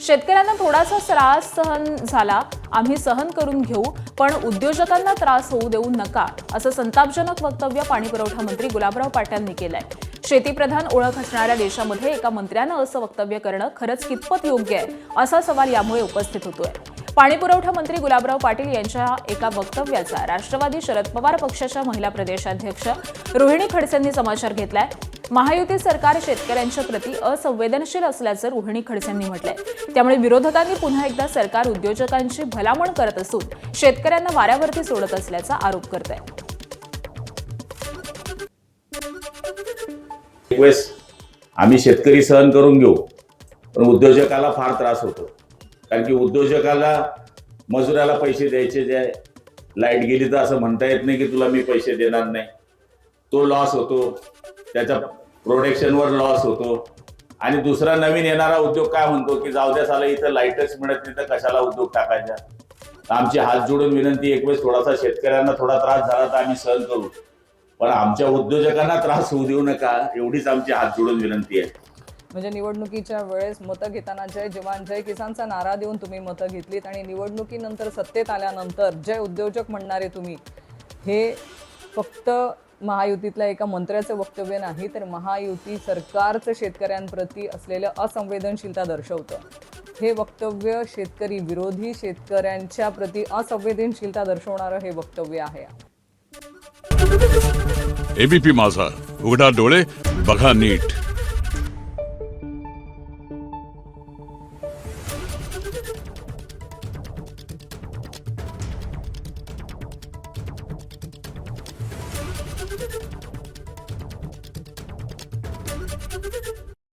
शेतकऱ्यांना थोडासा त्रास सहन झाला, आम्ही सहन करून घेऊ, पण उद्योजकांना त्रास होऊ देऊ नका, असं संतापजनक वक्तव्य पाणीपुरवठा मंत्री गुलाबराव पाटलांनी केलंय. शेतीप्रधान ओळख असणाऱ्या देशामध्ये एका मंत्र्यानं असं वक्तव्य करणं खरंच कितपत योग्य आहे, असा सवाल यामुळे उपस्थित होतोय. पाणीपुरवठा मंत्री गुलाबराव पाटील यांच्या एका वक्तव्याचा राष्ट्रवादी शरद पवार पक्षाच्या महिला प्रदेशाध्यक्ष रोहिणी खडसेंनी समाचार घेतलाय. महायुती सरकार शेतकऱ्यांच्या प्रति असंवेदनशील असल्याचं रोहिणी खडसेंनी म्हटलंय. त्यामुळे विरोधकांनी पुन्हा एकदा सरकार उद्योजकांची भलामण करत असून शेतकऱ्यांना वाऱ्यावरती सोडत असल्याचा आरोप करत आहे. आम्ही शेतकरी सहन करून घेऊ, पण उद्योजकाला फार त्रास होतो. कारण की उद्योजकाला मजुराला पैसे द्यायचे, जे लाईट गेली तर असं म्हणता येत नाही की तुला मी पैसे देणार नाही. तो लॉस होतो, त्याच्या प्रोडक्शनवर लॉस होतो. आणि दुसरा नवीन येणारा उद्योग काय म्हणतो की जाऊ द्या साला, इथं लाईटच मिळत नाही तर कशाला उद्योग टाकायचा. आमची हात जोडून विनंती, एक वेळेस थोडासा शेतकऱ्यांना थोडा त्रास झाला तर आम्ही सहन करू, पण आमच्या उद्योजकांना त्रास होऊ देऊ नका, एवढीच आमची हात जोडून विनंती आहे. म्हणजे निवडणुकीच्या वेळेस मतं घेताना जय जवान जय किसानचा नारा देऊन तुम्ही मतं घेतलीत आणि निवडणुकीनंतर सत्तेत आल्यानंतर जय उद्योजक म्हणणारे तुम्ही, हे फक्त महायुतीतल्या एका मंत्र्याचं वक्तव्य नाही, तर महायुती सरकारचं शेतकऱ्यांप्रती असलेलं असंवेदनशीलता दर्शवतं. हे वक्तव्य शेतकरी विरोधी, शेतकऱ्यांच्या प्रति असंवेदनशीलता दर्शवणारं हे वक्तव्य आहे. एबीपी माझा, उघडा डोळे बघा नीट.